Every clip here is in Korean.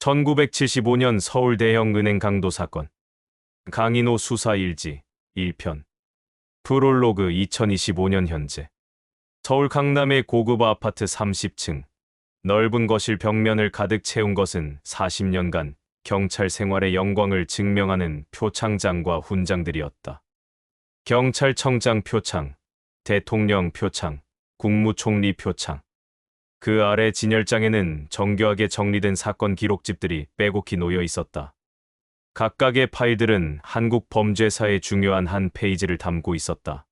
1975년 서울 대형은행 강도 사건. 강인호 수사 일지 1편. 프롤로그 2025년 현재. 서울 강남의 고급 아파트 30층. 넓은 거실 벽면을 가득 채운 것은 40년간 경찰 생활의 영광을 증명하는 표창장과 훈장들이었다. 경찰청장 표창, 대통령 표창, 국무총리 표창. 그 아래 진열장에는 정교하게 정리된 사건 기록집들이 빼곡히 놓여 있었다. 각각의 파일들은 한국 범죄사의 중요한 한 페이지를 담고 있었다.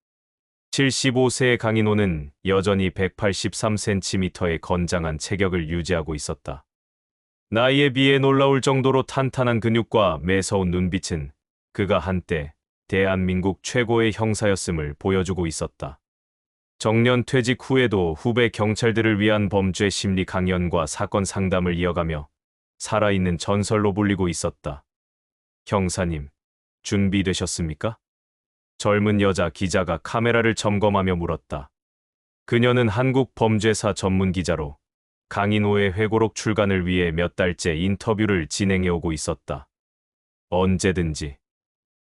75세의 강인호는 여전히 183cm의 건장한 체격을 유지하고 있었다. 나이에 비해 놀라울 정도로 탄탄한 근육과 매서운 눈빛은 그가 한때 대한민국 최고의 형사였음을 보여주고 있었다. 정년 퇴직 후에도 후배 경찰들을 위한 범죄 심리 강연과 사건 상담을 이어가며 살아있는 전설로 불리고 있었다. 형사님, 준비되셨습니까? 젊은 여자 기자가 카메라를 점검하며 물었다. 그녀는 한국 범죄사 전문 기자로 강인호의 회고록 출간을 위해 몇 달째 인터뷰를 진행해오고 있었다. 언제든지.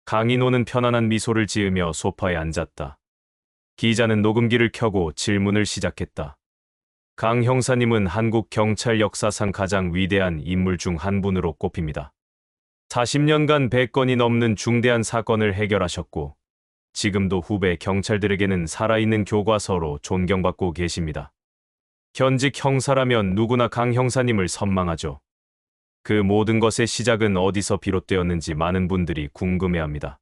강인호는 편안한 미소를 지으며 소파에 앉았다. 기자는 녹음기를 켜고 질문을 시작했다. 강 형사님은 한국 경찰 역사상 가장 위대한 인물 중 한 분으로 꼽힙니다. 40년간 100건이 넘는 중대한 사건을 해결하셨고, 지금도 후배 경찰들에게는 살아있는 교과서로 존경받고 계십니다. 현직 형사라면 누구나 강 형사님을 선망하죠. 그 모든 것의 시작은 어디서 비롯되었는지 많은 분들이 궁금해합니다.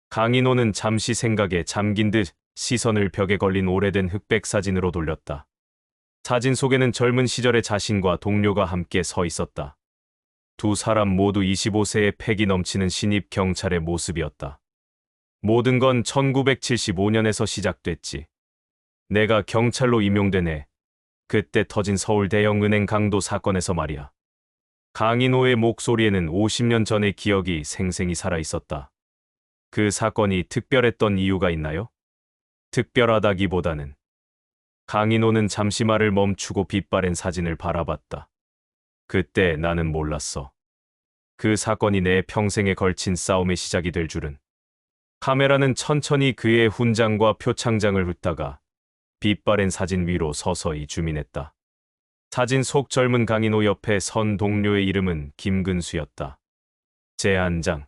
강인호는 잠시 생각에 잠긴 듯 시선을 벽에 걸린 오래된 흑백 사진으로 돌렸다. 사진 속에는 젊은 시절의 자신과 동료가 함께 서 있었다. 두 사람 모두 25세의 패기 넘치는 신입 경찰의 모습이었다. 모든 건 1975년에서 시작됐지. 내가 경찰로 임용된 해, 그때 터진 서울 대형은행 강도 사건에서 말이야. 강인호의 목소리에는 50년 전의 기억이 생생히 살아있었다. 그 사건이 특별했던 이유가 있나요? 특별하다기보다는. 강인호는 잠시 말을 멈추고 빛바랜 사진을 바라봤다. 그때 나는 몰랐어. 그 사건이 내 평생에 걸친 싸움의 시작이 될 줄은. 카메라는 천천히 그의 훈장과 표창장을 훑다가 빛바랜 사진 위로 서서히 줌인했다. 사진 속 젊은 강인호 옆에 선 동료의 이름은 김근수였다. 제한장.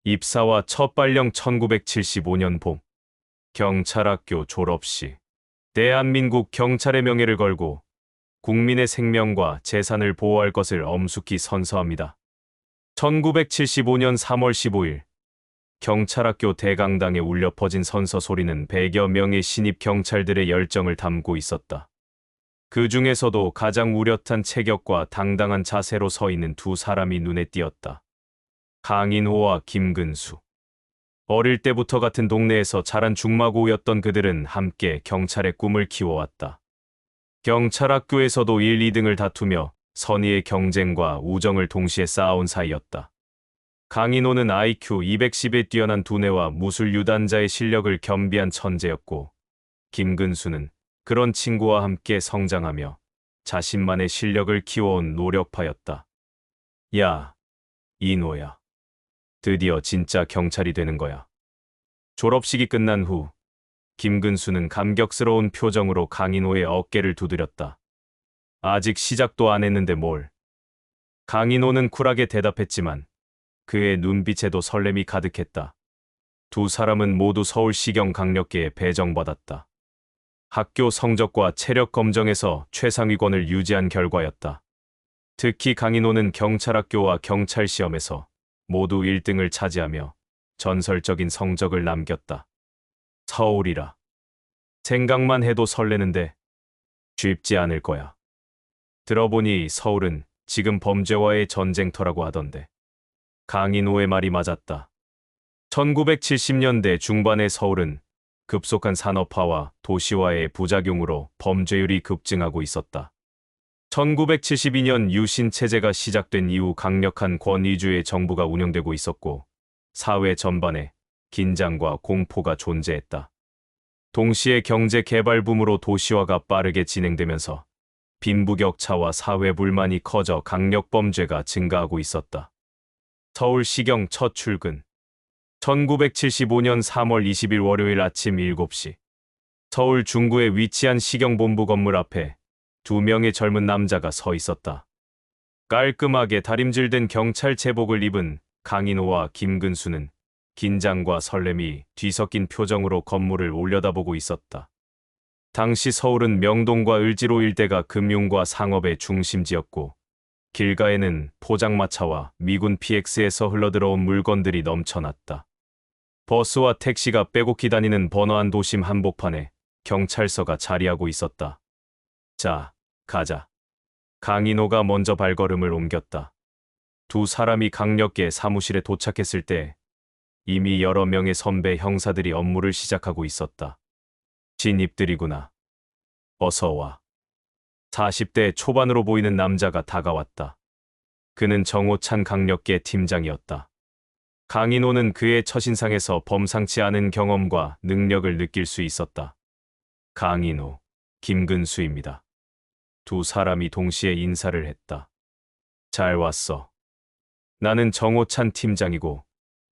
입사와 첫 발령 1975년 봄. 경찰학교 졸업 시 대한민국 경찰의 명예를 걸고 국민의 생명과 재산을 보호할 것을 엄숙히 선서합니다. 1975년 3월 15일 경찰학교 대강당에 울려 퍼진 선서 소리는 100여 명의 신입 경찰들의 열정을 담고 있었다. 그 중에서도 가장 우렷한 체격과 당당한 자세로 서 있는 두 사람이 눈에 띄었다. 강인호와 김근수. 어릴 때부터 같은 동네에서 자란 중마고우였던 그들은 함께 경찰의 꿈을 키워왔다. 경찰학교에서도 1, 2등을 다투며 선의의 경쟁과 우정을 동시에 쌓아온 사이였다. 강인호는 IQ 210에 뛰어난 두뇌와 무술 유단자의 실력을 겸비한 천재였고, 김근수는 그런 친구와 함께 성장하며 자신만의 실력을 키워온 노력파였다. 야, 인호야. 드디어 진짜 경찰이 되는 거야. 졸업식이 끝난 후 김근수는 감격스러운 표정으로 강인호의 어깨를 두드렸다. 아직 시작도 안 했는데 뭘. 강인호는 쿨하게 대답했지만 그의 눈빛에도 설렘이 가득했다. 두 사람은 모두 서울시경 강력계에 배정받았다. 학교 성적과 체력 검정에서 최상위권을 유지한 결과였다. 특히 강인호는 경찰학교와 경찰시험에서 모두 1등을 차지하며 전설적인 성적을 남겼다. 서울이라. 생각만 해도 설레는데 쉽지 않을 거야. 들어보니 서울은 지금 범죄와의 전쟁터라고 하던데. 강인호의 말이 맞았다. 1970년대 중반의 서울은 급속한 산업화와 도시화의 부작용으로 범죄율이 급증하고 있었다. 1972년 유신 체제가 시작된 이후 강력한 권위주의 정부가 운영되고 있었고 사회 전반에 긴장과 공포가 존재했다. 동시에 경제 개발 붐으로 도시화가 빠르게 진행되면서 빈부격차와 사회 불만이 커져 강력범죄가 증가하고 있었다. 서울시경 첫 출근. 1975년 3월 20일 월요일 아침 7시. 서울 중구에 위치한 시경본부 건물 앞에 2명의 젊은 남자가 서 있었다. 깔끔하게 다림질된 경찰 제복을 입은 강인호와 김근수는 긴장과 설렘이 뒤섞인 표정으로 건물을 올려다보고 있었다. 당시 서울은 명동과 을지로 일대가 금융과 상업의 중심지였고 길가에는 포장마차와 미군 PX에서 흘러들어온 물건들이 넘쳐났다. 버스와 택시가 빼곡히 다니는 번화한 도심 한복판에 경찰서가 자리하고 있었다. 자, 가자. 강인호가 먼저 발걸음을 옮겼다. 두 사람이 강력계 사무실에 도착했을 때 이미 여러 명의 선배 형사들이 업무를 시작하고 있었다. 신입들이구나. 어서 와. 40대 초반으로 보이는 남자가 다가왔다. 그는 정호찬 강력계 팀장이었다. 강인호는 그의 첫인상에서 범상치 않은 경험과 능력을 느낄 수 있었다. 강인호, 김근수입니다. 두 사람이 동시에 인사를 했다. 잘 왔어. 나는 정호찬 팀장이고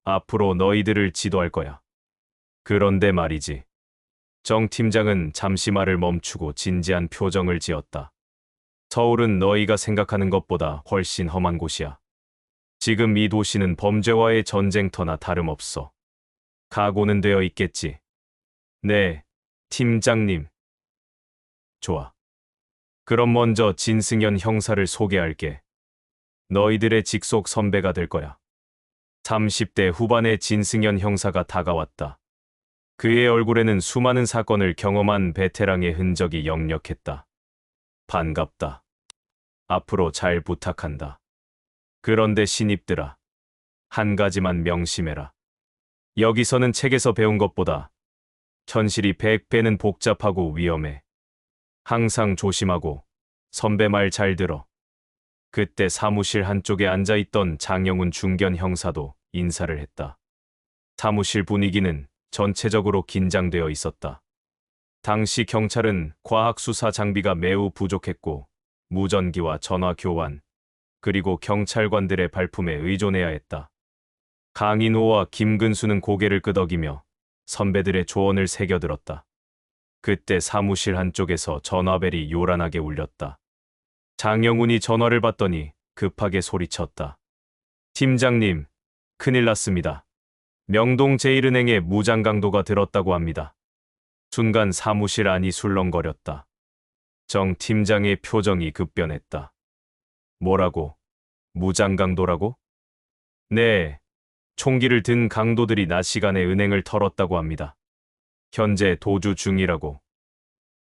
앞으로 너희들을 지도할 거야. 그런데 말이지. 정 팀장은 잠시 말을 멈추고 진지한 표정을 지었다. 서울은 너희가 생각하는 것보다 훨씬 험한 곳이야. 지금 이 도시는 범죄와의 전쟁터나 다름없어. 각오는 되어 있겠지. 네, 팀장님. 좋아. 그럼 먼저 진승현 형사를 소개할게. 너희들의 직속 선배가 될 거야. 30대 후반의 진승현 형사가 다가왔다. 그의 얼굴에는 수많은 사건을 경험한 베테랑의 흔적이 역력했다. 반갑다. 앞으로 잘 부탁한다. 그런데 신입들아, 한 가지만 명심해라. 여기서는 책에서 배운 것보다 현실이 100배는 복잡하고 위험해. 항상 조심하고 선배 말 잘 들어. 그때 사무실 한쪽에 앉아있던 장영훈 중견 형사도 인사를 했다. 사무실 분위기는 전체적으로 긴장되어 있었다. 당시 경찰은 과학수사 장비가 매우 부족했고 무전기와 전화 교환, 그리고 경찰관들의 발품에 의존해야 했다. 강인호와 김근수는 고개를 끄덕이며 선배들의 조언을 새겨들었다. 그때 사무실 한쪽에서 전화벨이 요란하게 울렸다. 장영훈이 전화를 받더니 급하게 소리쳤다. 팀장님, 큰일 났습니다. 명동 제1은행에 무장강도가 들었다고 합니다. 순간 사무실 안이 술렁거렸다. 정 팀장의 표정이 급변했다. 뭐라고? 무장강도라고? 네, 총기를 든 강도들이 낮 시간에 은행을 털었다고 합니다. 현재 도주 중이라고.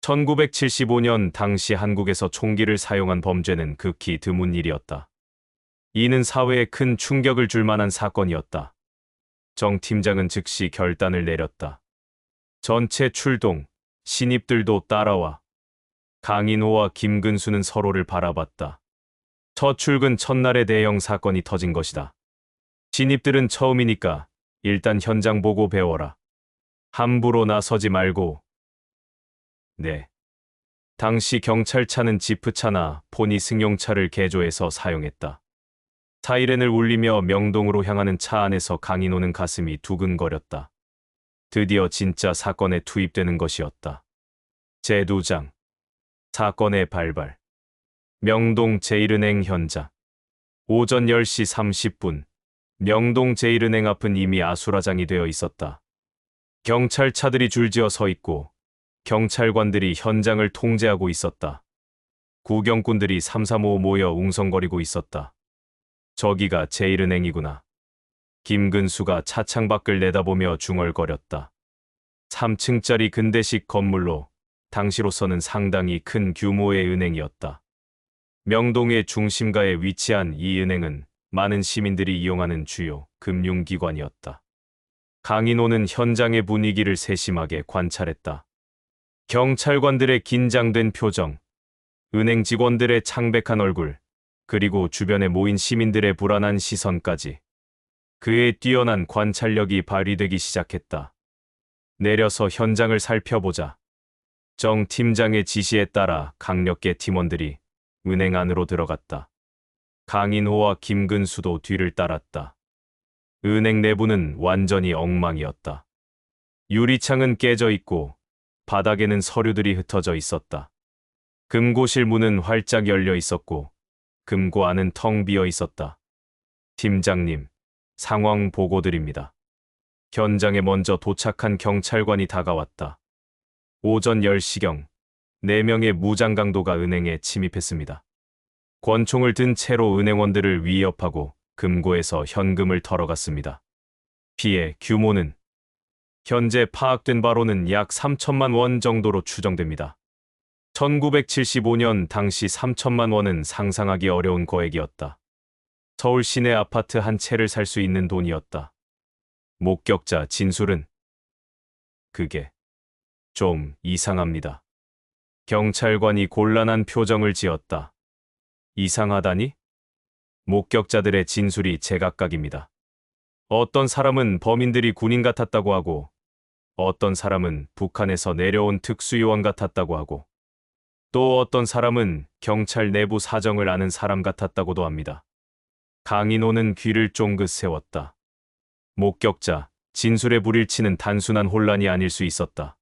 1975년 당시 한국에서 총기를 사용한 범죄는 극히 드문 일이었다. 이는 사회에 큰 충격을 줄 만한 사건이었다. 정 팀장은 즉시 결단을 내렸다. 전체 출동, 신입들도 따라와. 강인호와 김근수는 서로를 바라봤다. 첫 출근 첫날의 대형 사건이 터진 것이다. 신입들은 처음이니까 일단 현장 보고 배워라. 함부로 나서지 말고. 네. 당시 경찰차는 지프차나 포니 승용차를 개조해서 사용했다. 사이렌을 울리며 명동으로 향하는 차 안에서 강인호는 가슴이 두근거렸다. 드디어 진짜 사건에 투입되는 것이었다. 제두장. 사건의 발발. 명동 제1은행 현장. 오전 10시 30분. 명동 제1은행 앞은 이미 아수라장이 되어 있었다. 경찰차들이 줄지어 서 있고 경찰관들이 현장을 통제하고 있었다. 구경꾼들이 삼삼오오 모여 웅성거리고 있었다. 저기가 제1은행이구나. 김근수가 차창 밖을 내다보며 중얼거렸다. 3층짜리 근대식 건물로 당시로서는 상당히 큰 규모의 은행이었다. 명동의 중심가에 위치한 이 은행은 많은 시민들이 이용하는 주요 금융기관이었다. 강인호는 현장의 분위기를 세심하게 관찰했다. 경찰관들의 긴장된 표정, 은행 직원들의 창백한 얼굴, 그리고 주변에 모인 시민들의 불안한 시선까지. 그의 뛰어난 관찰력이 발휘되기 시작했다. 내려서 현장을 살펴보자. 정 팀장의 지시에 따라 강력계 팀원들이 은행 안으로 들어갔다. 강인호와 김근수도 뒤를 따랐다. 은행 내부는 완전히 엉망이었다. 유리창은 깨져 있고 바닥에는 서류들이 흩어져 있었다. 금고실 문은 활짝 열려 있었고 금고 안은 텅 비어 있었다. 팀장님, 상황 보고 드립니다. 현장에 먼저 도착한 경찰관이 다가왔다. 오전 10시경 4명의 무장강도가 은행에 침입했습니다. 권총을 든 채로 은행원들을 위협하고 금고에서 현금을 털어갔습니다. 피해 규모는 현재 파악된 바로는 약 3천만 원 정도로 추정됩니다. 1975년 당시 3천만 원은 상상하기 어려운 거액이었다. 서울 시내 아파트 한 채를 살 수 있는 돈이었다. 목격자 진술은 그게 좀 이상합니다. 경찰관이 곤란한 표정을 지었다. 이상하다니? 목격자들의 진술이 제각각입니다. 어떤 사람은 범인들이 군인 같았다고 하고, 어떤 사람은 북한에서 내려온 특수요원 같았다고 하고, 또 어떤 사람은 경찰 내부 사정을 아는 사람 같았다고도 합니다. 강인호는 귀를 쫑긋 세웠다. 목격자, 진술의 불일치는 단순한 혼란이 아닐 수 있었다.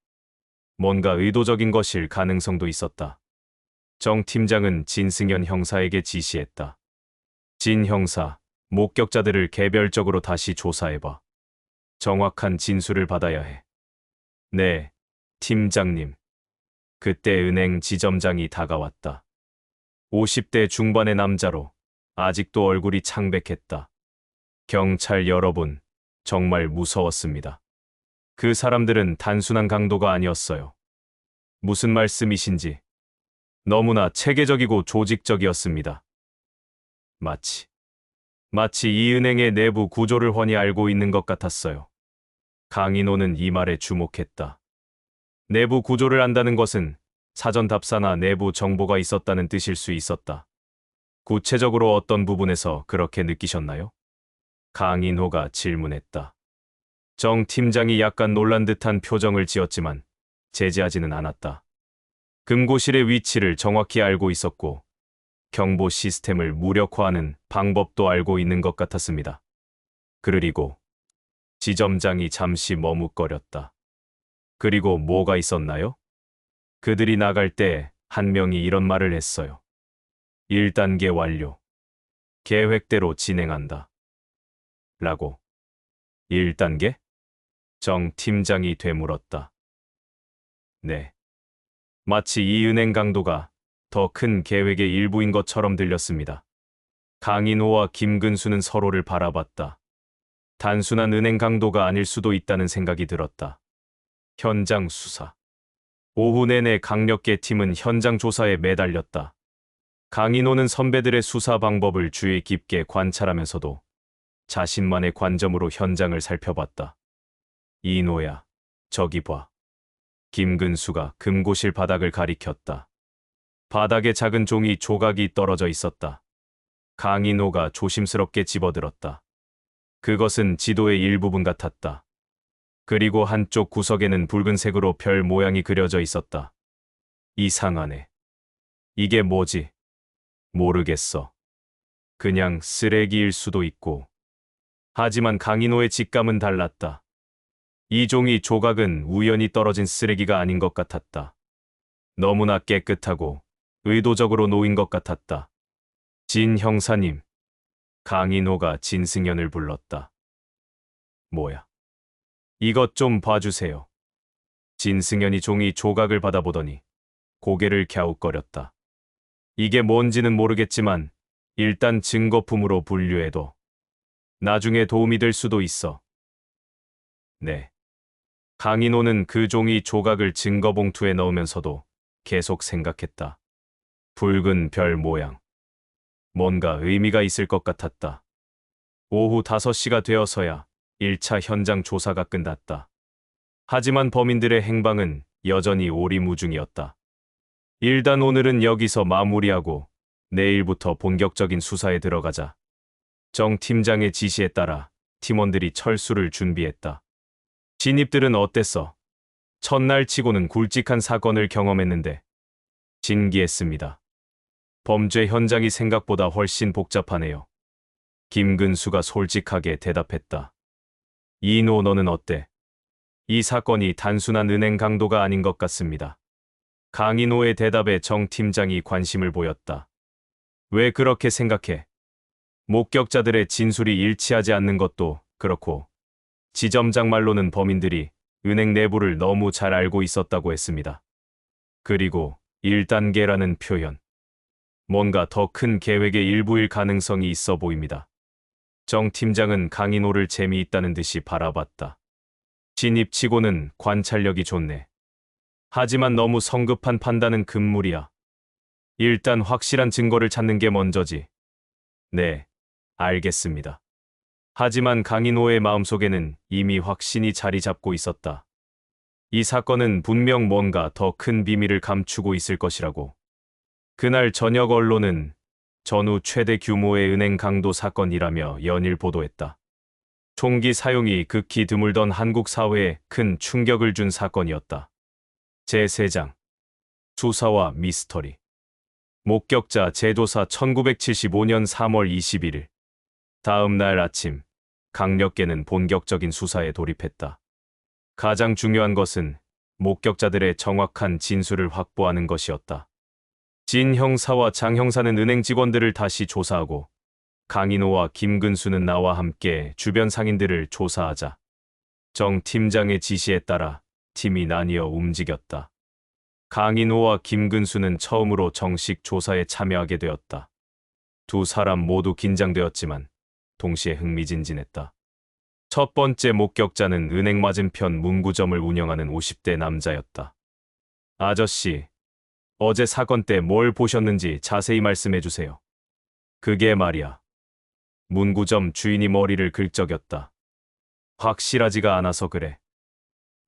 뭔가 의도적인 것일 가능성도 있었다. 정 팀장은 진승현 형사에게 지시했다. 진 형사, 목격자들을 개별적으로 다시 조사해봐. 정확한 진술을 받아야 해. 네, 팀장님. 그때 은행 지점장이 다가왔다. 50대 중반의 남자로 아직도 얼굴이 창백했다. 경찰 여러분, 정말 무서웠습니다. 그 사람들은 단순한 강도가 아니었어요. 무슨 말씀이신지. 너무나 체계적이고 조직적이었습니다. 마치 이 은행의 내부 구조를 훤히 알고 있는 것 같았어요. 강인호는 이 말에 주목했다. 내부 구조를 안다는 것은 사전 답사나 내부 정보가 있었다는 뜻일 수 있었다. 구체적으로 어떤 부분에서 그렇게 느끼셨나요? 강인호가 질문했다. 정 팀장이 약간 놀란 듯한 표정을 지었지만 제지하지는 않았다. 금고실의 위치를 정확히 알고 있었고 경보 시스템을 무력화하는 방법도 알고 있는 것 같았습니다. 그리고 지점장이 잠시 머뭇거렸다. 그리고 뭐가 있었나요? 그들이 나갈 때 한 명이 이런 말을 했어요. 1단계 완료. 계획대로 진행한다. 라고. 1단계? 정 팀장이 되물었다. 네. 마치 이 은행 강도가 더 큰 계획의 일부인 것처럼 들렸습니다. 강인호와 김근수는 서로를 바라봤다. 단순한 은행 강도가 아닐 수도 있다는 생각이 들었다. 현장 수사. 오후 내내 강력계 팀은 현장 조사에 매달렸다. 강인호는 선배들의 수사 방법을 주의 깊게 관찰하면서도 자신만의 관점으로 현장을 살펴봤다. 이노야, 저기 봐. 김근수가 금고실 바닥을 가리켰다. 바닥에 작은 종이 조각이 떨어져 있었다. 강인호가 조심스럽게 집어들었다. 그것은 지도의 일부분 같았다. 그리고 한쪽 구석에는 붉은색으로 별 모양이 그려져 있었다. 이상하네. 이게 뭐지? 모르겠어. 그냥 쓰레기일 수도 있고. 하지만 강인호의 직감은 달랐다. 이 종이 조각은 우연히 떨어진 쓰레기가 아닌 것 같았다. 너무나 깨끗하고 의도적으로 놓인 것 같았다. 진 형사님. 강인호가 진승현을 불렀다. 뭐야? 이것 좀 봐주세요. 진승현이 종이 조각을 받아보더니 고개를 갸웃거렸다. 이게 뭔지는 모르겠지만 일단 증거품으로 분류해둬. 나중에 도움이 될 수도 있어. 네. 강인호는 그 종이 조각을 증거봉투에 넣으면서도 계속 생각했다. 붉은 별 모양. 뭔가 의미가 있을 것 같았다. 오후 5시가 되어서야 1차 현장 조사가 끝났다. 하지만 범인들의 행방은 여전히 오리무중이었다. 일단 오늘은 여기서 마무리하고 내일부터 본격적인 수사에 들어가자. 정 팀장의 지시에 따라 팀원들이 철수를 준비했다. 진입들은 어땠어? 첫날 치고는 굵직한 사건을 경험했는데 신기했습니다. 범죄 현장이 생각보다 훨씬 복잡하네요. 김근수가 솔직하게 대답했다. 이노, 너는 어때? 이 사건이 단순한 은행 강도가 아닌 것 같습니다. 강인호의 대답에 정 팀장이 관심을 보였다. 왜 그렇게 생각해? 목격자들의 진술이 일치하지 않는 것도 그렇고, 지점장 말로는 범인들이 은행 내부를 너무 잘 알고 있었다고 했습니다. 그리고 1단계라는 표현. 뭔가 더 큰 계획의 일부일 가능성이 있어 보입니다. 정 팀장은 강인호를 재미있다는 듯이 바라봤다. 신입치고는 관찰력이 좋네. 하지만 너무 성급한 판단은 금물이야. 일단 확실한 증거를 찾는 게 먼저지. 네, 알겠습니다. 하지만 강인호의 마음속에는 이미 확신이 자리 잡고 있었다. 이 사건은 분명 뭔가 더 큰 비밀을 감추고 있을 것이라고. 그날 저녁 언론은 전후 최대 규모의 은행 강도 사건이라며 연일 보도했다. 총기 사용이 극히 드물던 한국 사회에 큰 충격을 준 사건이었다. 제3장 수사와 미스터리. 목격자 재조사 1975년 3월 21일. 다음 날 아침, 강력계는 본격적인 수사에 돌입했다. 가장 중요한 것은 목격자들의 정확한 진술을 확보하는 것이었다. 진 형사와 장 형사는 은행 직원들을 다시 조사하고 강인호와 김근수는 나와 함께 주변 상인들을 조사하자. 정 팀장의 지시에 따라 팀이 나뉘어 움직였다. 강인호와 김근수는 처음으로 정식 조사에 참여하게 되었다. 두 사람 모두 긴장되었지만 동시에 흥미진진했다. 첫 번째 목격자는 은행 맞은편 문구점을 운영하는 50대 남자였다. 아저씨, 어제 사건 때 뭘 보셨는지 자세히 말씀해 주세요. 그게 말이야. 문구점 주인이 머리를 긁적였다. 확실하지가 않아서 그래.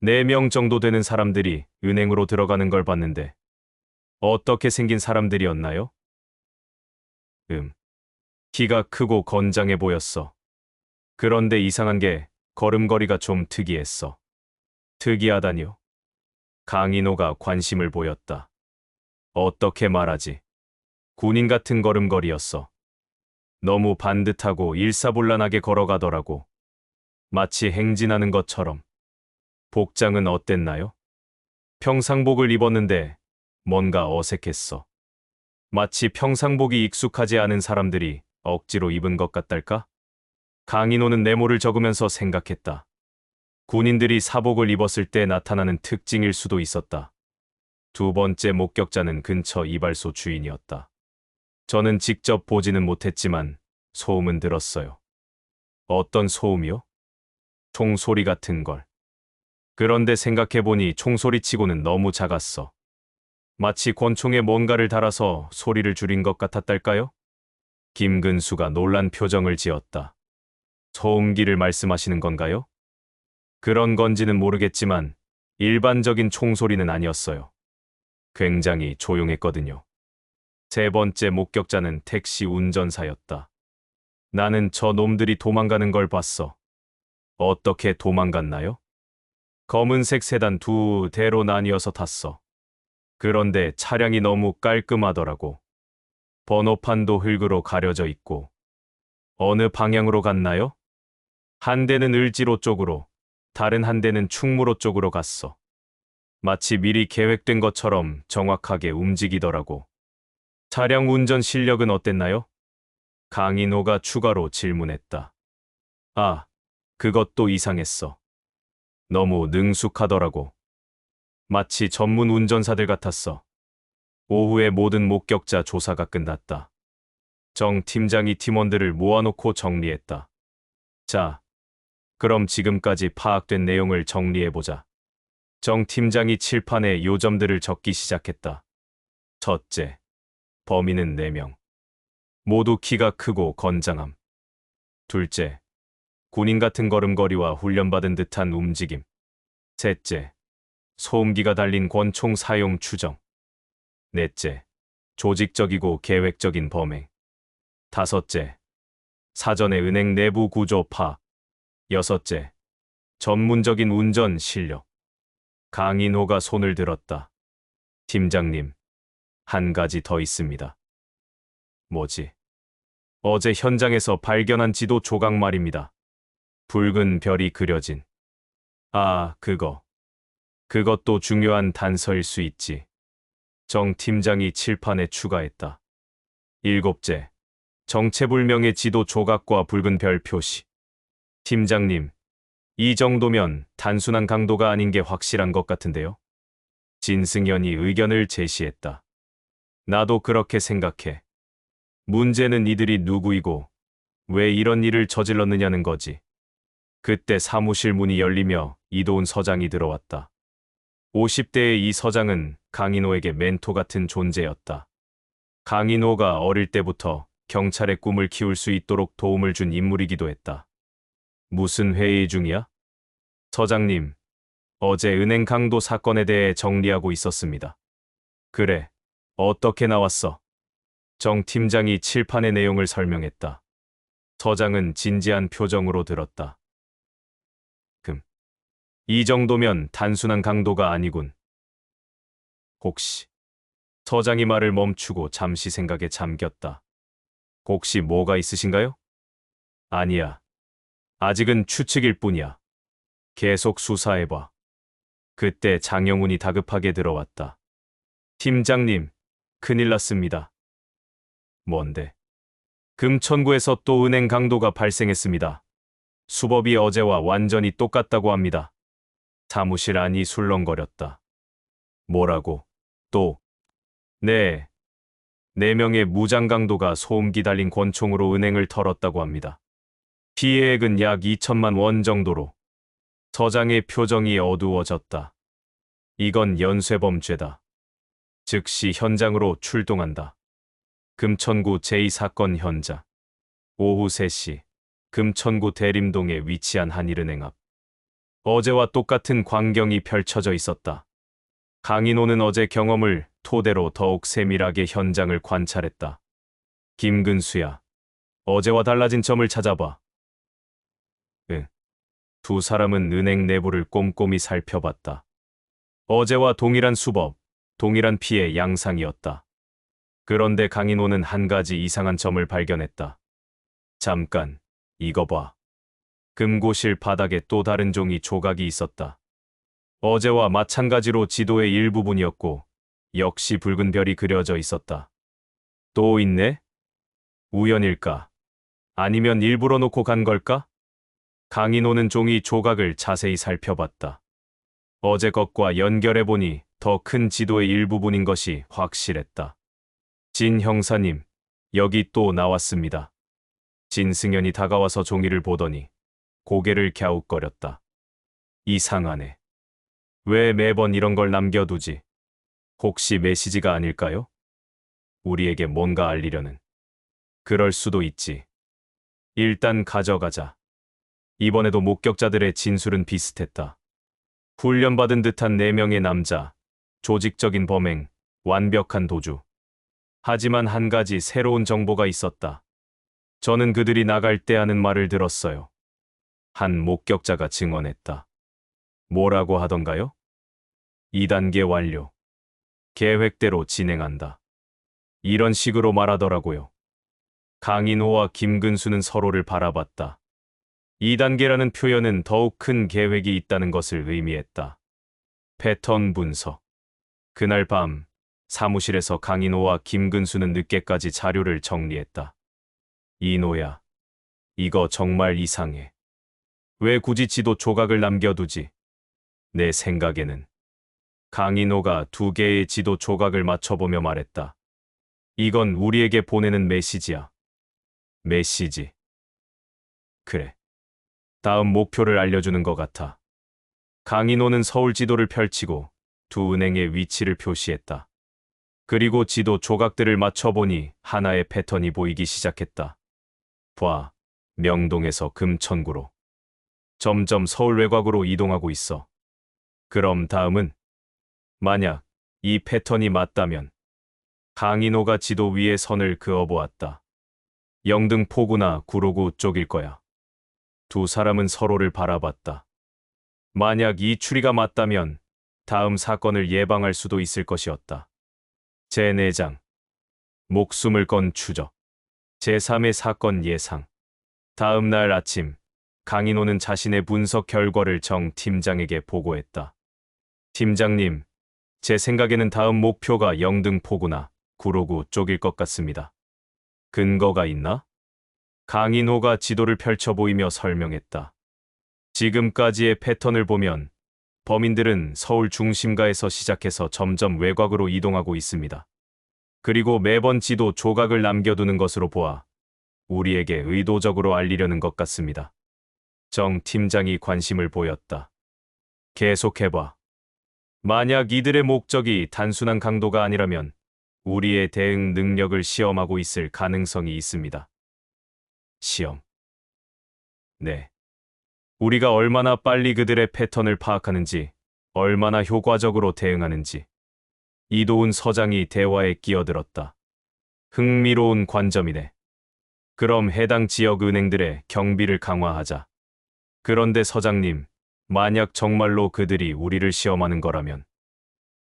4명 정도 되는 사람들이 은행으로 들어가는 걸 봤는데 어떻게 생긴 사람들이었나요? 키가 크고 건장해 보였어. 그런데 이상한 게 걸음걸이가 좀 특이했어. 특이하다뇨? 강인호가 관심을 보였다. 어떻게 말하지? 군인 같은 걸음걸이였어. 너무 반듯하고 일사불란하게 걸어가더라고. 마치 행진하는 것처럼. 복장은 어땠나요? 평상복을 입었는데 뭔가 어색했어. 마치 평상복이 익숙하지 않은 사람들이 억지로 입은 것 같달까? 강인호는 메모를 적으면서 생각했다. 군인들이 사복을 입었을 때 나타나는 특징일 수도 있었다. 두 번째 목격자는 근처 이발소 주인이었다. 저는 직접 보지는 못했지만 소음은 들었어요. 어떤 소음이요? 총소리 같은 걸. 그런데 생각해보니 총소리치고는 너무 작았어. 마치 권총에 뭔가를 달아서 소리를 줄인 것 같았달까요? 김근수가 놀란 표정을 지었다. 소음기를 말씀하시는 건가요? 그런 건지는 모르겠지만 일반적인 총소리는 아니었어요. 굉장히 조용했거든요. 세 번째 목격자는 택시 운전사였다. 나는 저 놈들이 도망가는 걸 봤어. 어떻게 도망갔나요? 검은색 세단 2대로 나뉘어서 탔어. 그런데 차량이 너무 깔끔하더라고. 번호판도 흙으로 가려져 있고. 어느 방향으로 갔나요? 한 대는 을지로 쪽으로, 다른 한 대는 충무로 쪽으로 갔어. 마치 미리 계획된 것처럼 정확하게 움직이더라고. 차량 운전 실력은 어땠나요? 강인호가 추가로 질문했다. 아, 그것도 이상했어. 너무 능숙하더라고. 마치 전문 운전사들 같았어. 오후에 모든 목격자 조사가 끝났다. 정 팀장이 팀원들을 모아놓고 정리했다. 자, 그럼 지금까지 파악된 내용을 정리해보자. 정 팀장이 칠판에 요점들을 적기 시작했다. 첫째, 범인은 4명. 모두 키가 크고 건장함. 둘째, 군인 같은 걸음걸이와 훈련받은 듯한 움직임. 셋째, 소음기가 달린 권총 사용 추정. 넷째, 조직적이고 계획적인 범행. 다섯째, 사전에 은행 내부 구조 파악. 여섯째, 전문적인 운전 실력. 강인호가 손을 들었다. 팀장님, 한 가지 더 있습니다. 뭐지? 어제 현장에서 발견한 지도 조각 말입니다. 붉은 별이 그려진. 아, 그것도 중요한 단서일 수 있지. 정 팀장이 칠판에 추가했다. 7째, 정체불명의 지도 조각과 붉은 별 표시. 팀장님, 이 정도면 단순한 강도가 아닌 게 확실한 것 같은데요? 진승현이 의견을 제시했다. 나도 그렇게 생각해. 문제는 이들이 누구이고 왜 이런 일을 저질렀느냐는 거지. 그때 사무실 문이 열리며 이도훈 서장이 들어왔다. 50대의 이 서장은 강인호에게 멘토 같은 존재였다. 강인호가 어릴 때부터 경찰의 꿈을 키울 수 있도록 도움을 준 인물이기도 했다. 무슨 회의 중이야? 서장님, 어제 은행 강도 사건에 대해 정리하고 있었습니다. 그래, 어떻게 나왔어? 정 팀장이 칠판의 내용을 설명했다. 서장은 진지한 표정으로 들었다. 이 정도면 단순한 강도가 아니군. 혹시, 서장이 말을 멈추고 잠시 생각에 잠겼다. 혹시 뭐가 있으신가요? 아니야. 아직은 추측일 뿐이야. 계속 수사해봐. 그때 장영훈이 다급하게 들어왔다. 팀장님, 큰일 났습니다. 뭔데? 금천구에서 또 은행 강도가 발생했습니다. 수법이 어제와 완전히 똑같다고 합니다. 사무실 안이 술렁거렸다. 뭐라고? 또? 네. 4명의 무장 강도가 소음기 달린 권총으로 은행을 털었다고 합니다. 피해액은 약 2천만 원 정도로. 서장의 표정이 어두워졌다. 이건 연쇄범죄다. 즉시 현장으로 출동한다. 금천구 제2사건 현장. 오후 3시, 금천구 대림동에 위치한 한일은행 앞. 어제와 똑같은 광경이 펼쳐져 있었다. 강인호는 어제 경험을 토대로 더욱 세밀하게 현장을 관찰했다. 김근수야, 어제와 달라진 점을 찾아봐. 두 사람은 은행 내부를 꼼꼼히 살펴봤다. 어제와 동일한 수법, 동일한 피해 양상이었다. 그런데 강인호는 한 가지 이상한 점을 발견했다. 잠깐, 이거 봐. 금고실 바닥에 또 다른 종이 조각이 있었다. 어제와 마찬가지로 지도의 일부분이었고, 역시 붉은 별이 그려져 있었다. 또 있네? 우연일까? 아니면 일부러 놓고 간 걸까? 강인호는 종이 조각을 자세히 살펴봤다. 어제 것과 연결해보니 더 큰 지도의 일부분인 것이 확실했다. 진 형사님, 여기 또 나왔습니다. 진승현이 다가와서 종이를 보더니 고개를 갸웃거렸다. 이상하네. 왜 매번 이런 걸 남겨두지? 혹시 메시지가 아닐까요? 우리에게 뭔가 알리려는. 그럴 수도 있지. 일단 가져가자. 이번에도 목격자들의 진술은 비슷했다. 훈련받은 듯한 4명의 남자, 조직적인 범행, 완벽한 도주. 하지만 한 가지 새로운 정보가 있었다. 저는 그들이 나갈 때 하는 말을 들었어요. 한 목격자가 증언했다. 뭐라고 하던가요? 2단계 완료. 계획대로 진행한다. 이런 식으로 말하더라고요. 강인호와 김근수는 서로를 바라봤다. 2단계라는 표현은 더욱 큰 계획이 있다는 것을 의미했다. 패턴 분석. 그날 밤 사무실에서 강인호와 김근수는 늦게까지 자료를 정리했다. 이노야, 이거 정말 이상해. 왜 굳이 지도 조각을 남겨두지? 내 생각에는. 강인호가 2개의 지도 조각을 맞춰보며 말했다. 이건 우리에게 보내는 메시지야. 메시지. 그래. 다음 목표를 알려주는 것 같아. 강인호는 서울 지도를 펼치고 두 은행의 위치를 표시했다. 그리고 지도 조각들을 맞춰보니 하나의 패턴이 보이기 시작했다. 봐, 명동에서 금천구로. 점점 서울 외곽으로 이동하고 있어. 그럼 다음은? 만약 이 패턴이 맞다면 강인호가 지도 위에 선을 그어보았다. 영등포구나 구로구 쪽일 거야. 두 사람은 서로를 바라봤다. 만약 이 추리가 맞다면 다음 사건을 예방할 수도 있을 것이었다. 제4장 목숨을 건 추적 제3의 사건 예상. 다음 날 아침 강인호는 자신의 분석 결과를 정 팀장에게 보고했다. 팀장님, 제 생각에는 다음 목표가 영등포구나 구로구 쪽일 것 같습니다. 근거가 있나? 강인호가 지도를 펼쳐 보이며 설명했다. 지금까지의 패턴을 보면 범인들은 서울 중심가에서 시작해서 점점 외곽으로 이동하고 있습니다. 그리고 매번 지도 조각을 남겨두는 것으로 보아 우리에게 의도적으로 알리려는 것 같습니다. 정 팀장이 관심을 보였다. 계속해봐. 만약 이들의 목적이 단순한 강도가 아니라면 우리의 대응 능력을 시험하고 있을 가능성이 있습니다. 시험. 네. 우리가 얼마나 빨리 그들의 패턴을 파악하는지, 얼마나 효과적으로 대응하는지. 이도훈 서장이 대화에 끼어들었다. 흥미로운 관점이네. 그럼 해당 지역 은행들의 경비를 강화하자. 그런데 서장님, 만약 정말로 그들이 우리를 시험하는 거라면.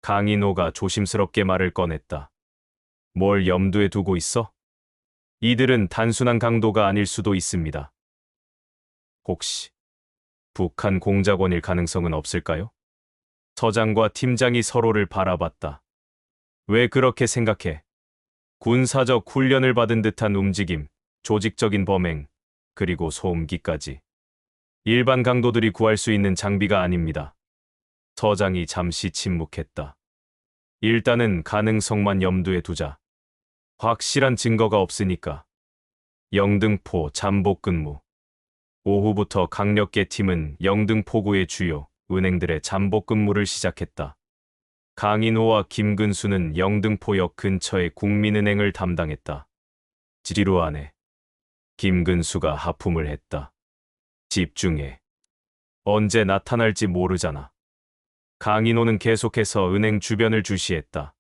강인호가 조심스럽게 말을 꺼냈다. 뭘 염두에 두고 있어? 이들은 단순한 강도가 아닐 수도 있습니다. 혹시 북한 공작원일 가능성은 없을까요? 서장과 팀장이 서로를 바라봤다. 왜 그렇게 생각해? 군사적 훈련을 받은 듯한 움직임, 조직적인 범행, 그리고 소음기까지. 일반 강도들이 구할 수 있는 장비가 아닙니다. 서장이 잠시 침묵했다. 일단은 가능성만 염두에 두자. 확실한 증거가 없으니까. 영등포 잠복 근무. 오후부터 강력계 팀은 영등포구의 주요 은행들의 잠복 근무를 시작했다. 강인호와 김근수는 영등포역 근처의 국민은행을 담당했다. 지루하네. 김근수가 하품을 했다. 집중해. 언제 나타날지 모르잖아. 강인호는 계속해서 은행 주변을 주시했다.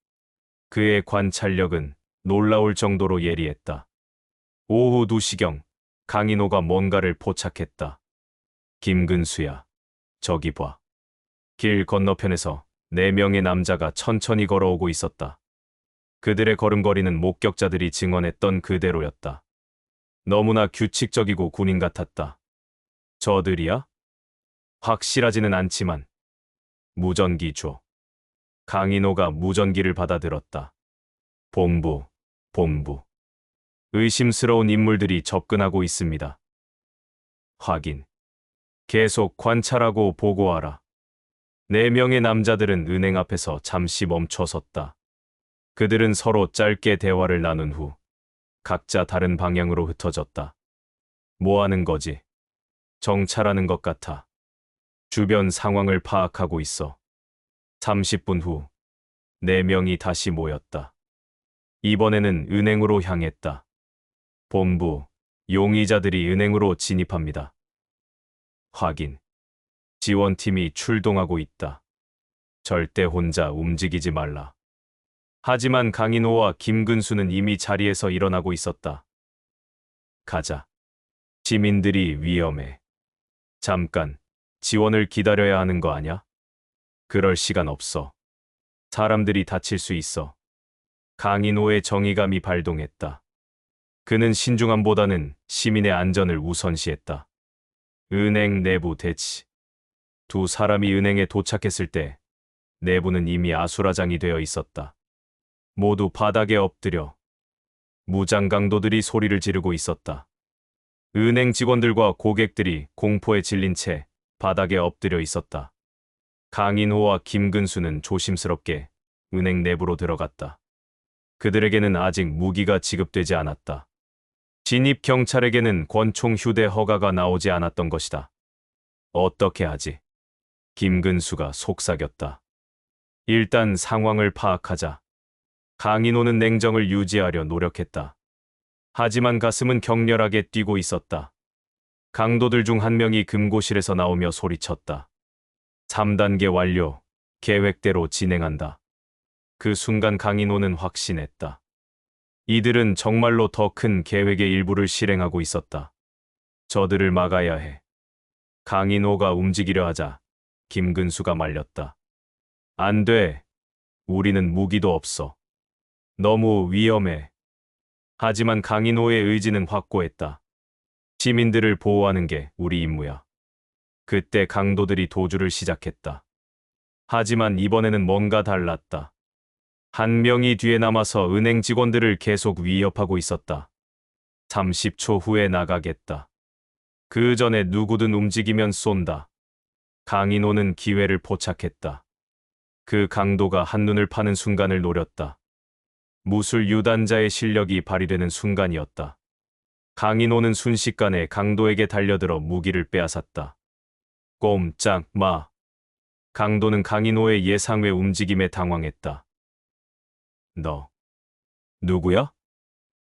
그의 관찰력은 놀라울 정도로 예리했다. 오후 2시경 강인호가 뭔가를 포착했다. 김근수야, 저기 봐. 길 건너편에서 4명의 남자가 천천히 걸어오고 있었다. 그들의 걸음걸이는 목격자들이 증언했던 그대로였다. 너무나 규칙적이고 군인 같았다. 저들이야? 확실하지는 않지만. 무전기 줘. 강인호가 무전기를 받아들었다. 본부. 의심스러운 인물들이 접근하고 있습니다. 확인. 계속 관찰하고 보고하라. 4명의 남자들은 은행 앞에서 잠시 멈춰섰다. 그들은 서로 짧게 대화를 나눈 후 각자 다른 방향으로 흩어졌다. 뭐 하는 거지? 정찰하는 것 같아. 주변 상황을 파악하고 있어. 30분 후 4명이 다시 모였다. 이번에는 은행으로 향했다. 본부, 용의자들이 은행으로 진입합니다. 확인. 지원팀이 출동하고 있다. 절대 혼자 움직이지 말라. 하지만 강인호와 김근수는 이미 자리에서 일어나고 있었다. 가자. 시민들이 위험해. 잠깐, 지원을 기다려야 하는 거 아냐? 그럴 시간 없어. 사람들이 다칠 수 있어. 강인호의 정의감이 발동했다. 그는 신중함보다는 시민의 안전을 우선시했다. 은행 내부 대치. 2 사람이 은행에 도착했을 때 내부는 이미 아수라장이 되어 있었다. 모두 바닥에 엎드려 무장 강도들이 소리를 지르고 있었다. 은행 직원들과 고객들이 공포에 질린 채 바닥에 엎드려 있었다. 강인호와 김근수는 조심스럽게 은행 내부로 들어갔다. 그들에게는 아직 무기가 지급되지 않았다. 진입 경찰에게는 권총 휴대 허가가 나오지 않았던 것이다. 어떻게 하지? 김근수가 속삭였다. 일단 상황을 파악하자. 강인호는 냉정을 유지하려 노력했다. 하지만 가슴은 격렬하게 뛰고 있었다. 강도들 중 한 명이 금고실에서 나오며 소리쳤다. 3단계 완료. 계획대로 진행한다. 그 순간 강인호는 확신했다. 이들은 정말로 더 큰 계획의 일부를 실행하고 있었다. 저들을 막아야 해. 강인호가 움직이려 하자 김근수가 말렸다. 안 돼. 우리는 무기도 없어. 너무 위험해. 하지만 강인호의 의지는 확고했다. 시민들을 보호하는 게 우리 임무야. 그때 강도들이 도주를 시작했다. 하지만 이번에는 뭔가 달랐다. 한 명이 뒤에 남아서 은행 직원들을 계속 위협하고 있었다. 30초 후에 나가겠다. 그 전에 누구든 움직이면 쏜다. 강인호는 기회를 포착했다. 그 강도가 한눈을 파는 순간을 노렸다. 무술 유단자의 실력이 발휘되는 순간이었다. 강인호는 순식간에 강도에게 달려들어 무기를 빼앗았다. 꼼짝 마. 강도는 강인호의 예상 외 움직임에 당황했다. 너 누구야?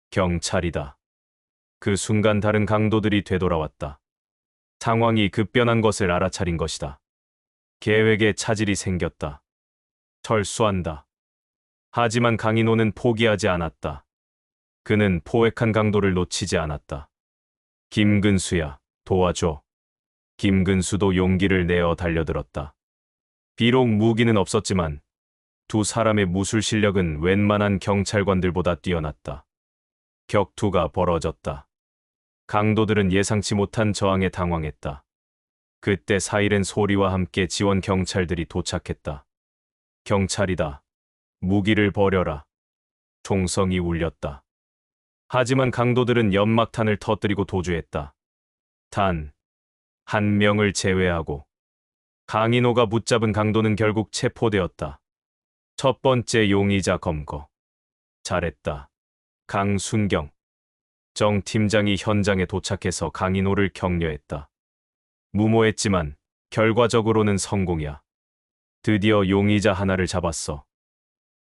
경찰이다. 그 순간 다른 강도들이 되돌아왔다. 상황이 급변한 것을 알아차린 것이다. 계획에 차질이 생겼다. 철수한다. 하지만 강인호는 포기하지 않았다. 그는 포획한 강도를 놓치지 않았다. 김근수야, 도와줘. 김근수도 용기를 내어 달려들었다. 비록 무기는 없었지만 두 사람의 무술 실력은 웬만한 경찰관들보다 뛰어났다. 격투가 벌어졌다. 강도들은 예상치 못한 저항에 당황했다. 그때 사이렌 소리와 함께 지원 경찰들이 도착했다. 경찰이다. 무기를 버려라. 총성이 울렸다. 하지만 강도들은 연막탄을 터뜨리고 도주했다. 단, 한 명을 제외하고 강인호가 붙잡은 강도는 결국 체포되었다. 첫 번째 용의자 검거. 잘했다. 강순경. 정 팀장이 현장에 도착해서 강인호를 격려했다. 무모했지만 결과적으로는 성공이야. 드디어 용의자 하나를 잡았어.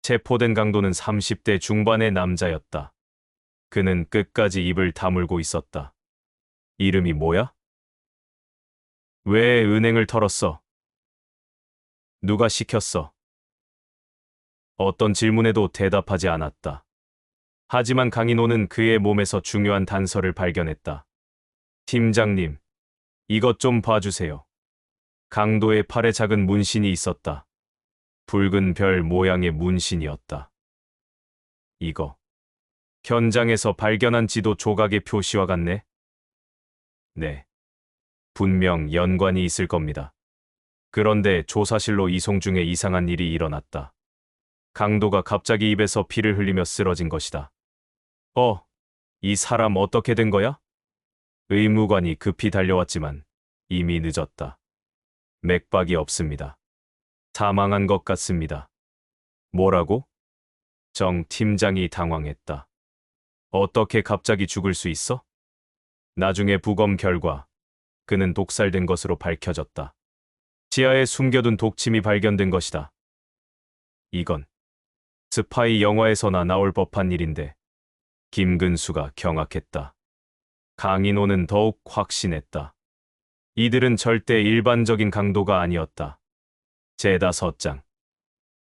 체포된 강도는 30대 중반의 남자였다. 그는 끝까지 입을 다물고 있었다. 이름이 뭐야? 왜 은행을 털었어? 누가 시켰어? 어떤 질문에도 대답하지 않았다. 하지만 강인호는 그의 몸에서 중요한 단서를 발견했다. 팀장님, 이것 좀 봐주세요. 강도의 팔에 작은 문신이 있었다. 붉은 별 모양의 문신이었다. 이거 현장에서 발견한 지도 조각의 표시와 같네? 네. 분명 연관이 있을 겁니다. 그런데 조사실로 이송 중에 이상한 일이 일어났다. 강도가 갑자기 입에서 피를 흘리며 쓰러진 것이다. 이 사람 어떻게 된 거야? 의무관이 급히 달려왔지만 이미 늦었다. 맥박이 없습니다. 사망한 것 같습니다. 뭐라고? 정 팀장이 당황했다. 어떻게 갑자기 죽을 수 있어? 나중에 부검 결과 그는 독살된 것으로 밝혀졌다. 지하에 숨겨둔 독침이 발견된 것이다. 이건 스파이 영화에서나 나올 법한 일인데 김근수가 경악했다. 강인호는 더욱 확신했다. 이들은 절대 일반적인 강도가 아니었다. 제5장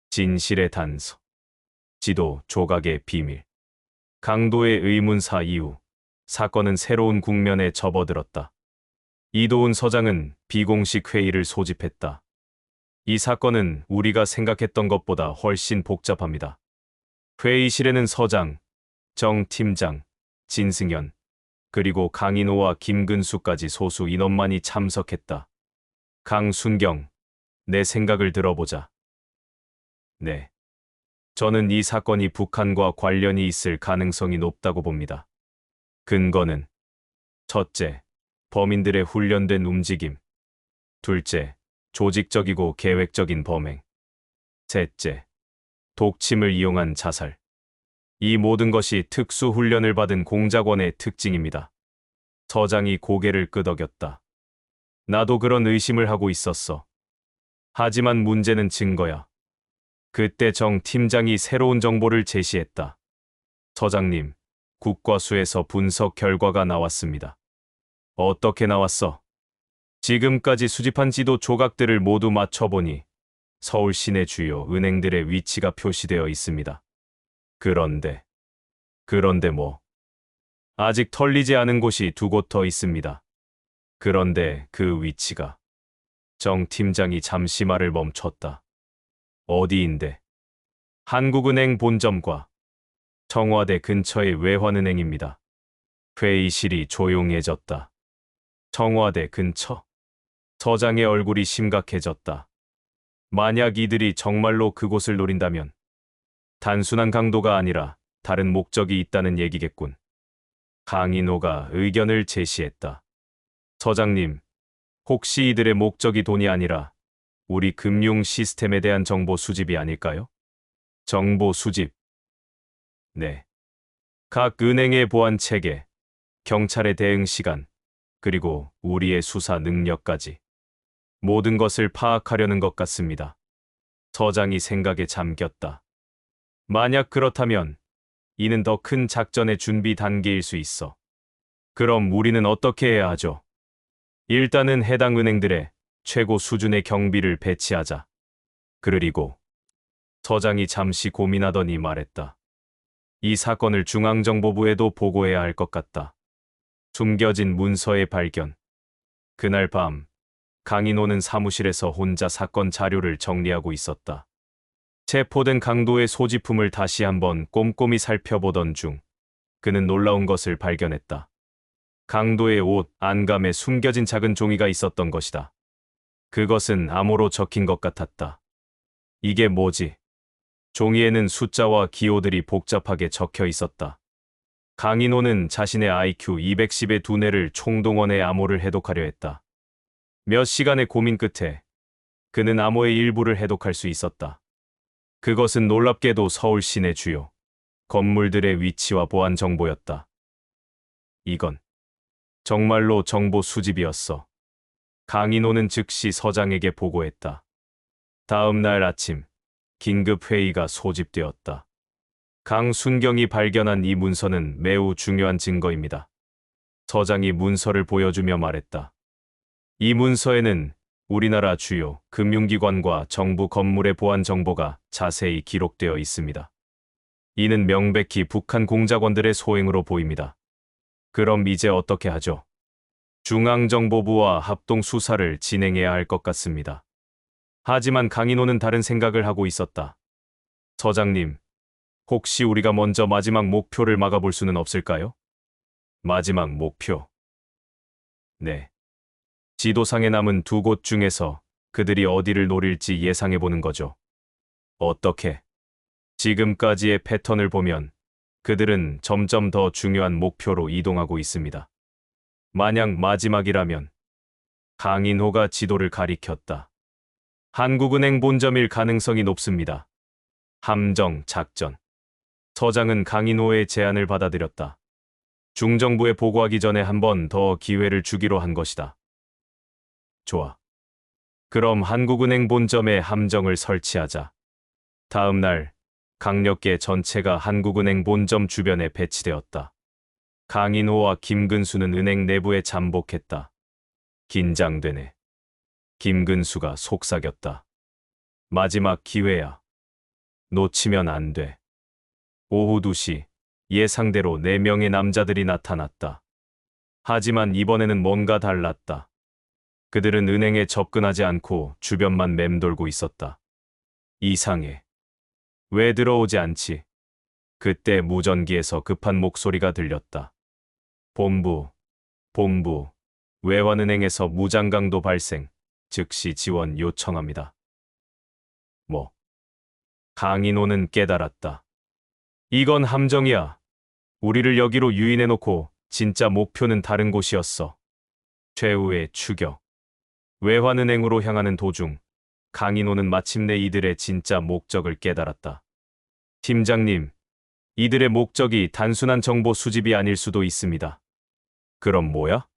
진실의 단서 지도 조각의 비밀 강도의 의문사 이후 사건은 새로운 국면에 접어들었다. 이도훈 서장은 비공식 회의를 소집했다. 이 사건은 우리가 생각했던 것보다 훨씬 복잡합니다. 회의실에는 서장, 정 팀장, 진승현, 그리고 강인호와 김근수까지 소수 인원만이 참석했다. 강순경, 내 생각을 들어보자. 네. 저는 이 사건이 북한과 관련이 있을 가능성이 높다고 봅니다. 근거는 첫째, 범인들의 훈련된 움직임. 둘째, 조직적이고 계획적인 범행. 셋째, 독침을 이용한 자살. 이 모든 것이 특수훈련을 받은 공작원의 특징입니다. 서장이 고개를 끄덕였다. 나도 그런 의심을 하고 있었어. 하지만 문제는 증거야. 그때 정 팀장이 새로운 정보를 제시했다. 서장님, 국과수에서 분석 결과가 나왔습니다. 어떻게 나왔어? 지금까지 수집한 지도 조각들을 모두 맞춰보니 서울 시내 주요 은행들의 위치가 표시되어 있습니다. 그런데 뭐? 아직 털리지 않은 곳이 두 곳 더 있습니다. 그런데 그 위치가 정 팀장이 잠시 말을 멈췄다. 어디인데? 한국은행 본점과 청와대 근처의 외환은행입니다. 회의실이 조용해졌다. 청와대 근처. 서장의 얼굴이 심각해졌다. 만약 이들이 정말로 그곳을 노린다면 단순한 강도가 아니라 다른 목적이 있다는 얘기겠군. 강인호가 의견을 제시했다. 서장님, 혹시 이들의 목적이 돈이 아니라 우리 금융 시스템에 대한 정보 수집이 아닐까요? 정보 수집. 네. 각 은행의 보안 체계, 경찰의 대응 시간, 그리고 우리의 수사 능력까지 모든 것을 파악하려는 것 같습니다. 서장이 생각에 잠겼다. 만약 그렇다면 이는 더 큰 작전의 준비 단계일 수 있어. 그럼 우리는 어떻게 해야 하죠? 일단은 해당 은행들의 최고 수준의 경비를 배치하자. 그리고 서장이 잠시 고민하더니 말했다. 이 사건을 중앙정보부에도 보고해야 할 것 같다. 숨겨진 문서의 발견. 그날 밤 강인호는 사무실에서 혼자 사건 자료를 정리하고 있었다. 체포된 강도의 소지품을 다시 한번 꼼꼼히 살펴보던 중 그는 놀라운 것을 발견했다. 강도의 옷 안감에 숨겨진 작은 종이가 있었던 것이다. 그것은 암호로 적힌 것 같았다. 이게 뭐지? 종이에는 숫자와 기호들이 복잡하게 적혀 있었다. 강인호는 자신의 IQ 210의 두뇌를 총동원해 암호를 해독하려 했다. 몇 시간의 고민 끝에 그는 암호의 일부를 해독할 수 있었다. 그것은 놀랍게도 서울 시내 주요 건물들의 위치와 보안 정보였다. 이건 정말로 정보 수집이었어. 강인호는 즉시 서장에게 보고했다. 다음 날 아침 긴급 회의가 소집되었다. 강순경이 발견한 이 문서는 매우 중요한 증거입니다. 서장이 문서를 보여주며 말했다. 이 문서에는 우리나라 주요 금융기관과 정부 건물의 보안 정보가 자세히 기록되어 있습니다. 이는 명백히 북한 공작원들의 소행으로 보입니다. 그럼 이제 어떻게 하죠? 중앙정보부와 합동 수사를 진행해야 할 것 같습니다. 하지만 강인호는 다른 생각을 하고 있었다. 서장님, 혹시 우리가 먼저 마지막 목표를 막아볼 수는 없을까요? 마지막 목표. 네. 지도상에 남은 두 곳 중에서 그들이 어디를 노릴지 예상해보는 거죠. 어떻게? 지금까지의 패턴을 보면 그들은 점점 더 중요한 목표로 이동하고 있습니다. 만약 마지막이라면 강인호가 지도를 가리켰다. 한국은행 본점일 가능성이 높습니다. 함정 작전. 서장은 강인호의 제안을 받아들였다. 중정부에 보고하기 전에 한 번 더 기회를 주기로 한 것이다. 좋아. 그럼 한국은행 본점에 함정을 설치하자. 다음 날 강력계 전체가 한국은행 본점 주변에 배치되었다. 강인호와 김근수는 은행 내부에 잠복했다. 긴장되네. 김근수가 속삭였다. 마지막 기회야. 놓치면 안 돼. 오후 2시 예상대로 4명의 남자들이 나타났다. 하지만 이번에는 뭔가 달랐다. 그들은 은행에 접근하지 않고 주변만 맴돌고 있었다. 이상해. 왜 들어오지 않지? 그때 무전기에서 급한 목소리가 들렸다. 본부, 외환은행에서 무장강도 발생, 즉시 지원 요청합니다. 뭐? 강인호는 깨달았다. 이건 함정이야. 우리를 여기로 유인해놓고 진짜 목표는 다른 곳이었어. 최후의 추격. 외환은행으로 향하는 도중 강인호는 마침내 이들의 진짜 목적을 깨달았다. 팀장님, 이들의 목적이 단순한 정보 수집이 아닐 수도 있습니다. 그럼 뭐야?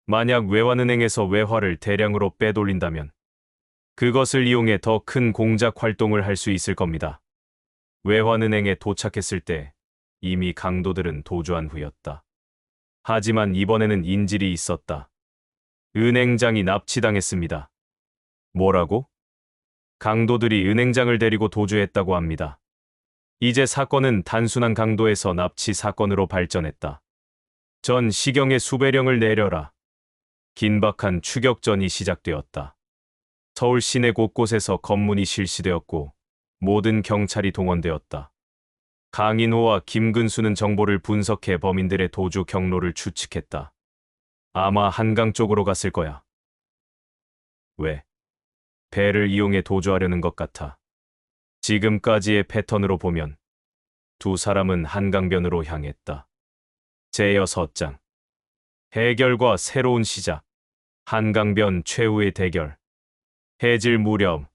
만약 외환은행에서 외화를 대량으로 빼돌린다면 그것을 이용해 더 큰 공작 활동을 할 수 있을 겁니다. 외환은행에 도착했을 때 이미 강도들은 도주한 후였다. 하지만 이번에는 인질이 있었다. 은행장이 납치당했습니다. 뭐라고? 강도들이 은행장을 데리고 도주했다고 합니다. 이제 사건은 단순한 강도에서 납치 사건으로 발전했다. 전 시경에 수배령을 내려라. 긴박한 추격전이 시작되었다. 서울 시내 곳곳에서 검문이 실시되었고 모든 경찰이 동원되었다. 강인호와 김근수는 정보를 분석해 범인들의 도주 경로를 추측했다. 아마 한강 쪽으로 갔을 거야. 왜? 배를 이용해 도주하려는 것 같아. 지금까지의 패턴으로 보면 두 사람은 한강변으로 향했다. 제6장 해결과 새로운 시작. 한강변 최후의 대결. 해질 무렵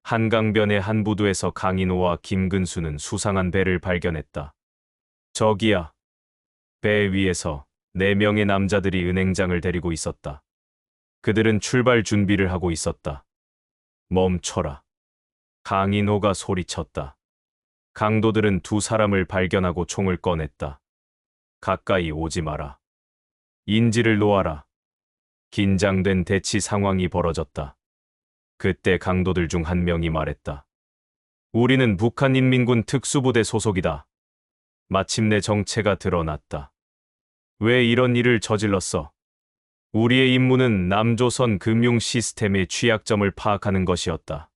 한강변의 한 부두에서 강인호와 김근수는 수상한 배를 발견했다. 저기야. 배 위에서 4명의 남자들이 은행장을 데리고 있었다. 그들은 출발 준비를 하고 있었다. 멈춰라. 강인호가 소리쳤다. 강도들은 두 사람을 발견하고 총을 꺼냈다. 가까이 오지 마라. 인지를 놓아라. 긴장된 대치 상황이 벌어졌다. 그때 강도들 중 한 명이 말했다. 우리는 북한인민군 특수부대 소속이다. 마침내 정체가 드러났다. 왜 이런 일을 저질렀어? 우리의 임무는 남조선 금융 시스템의 취약점을 파악하는 것이었다.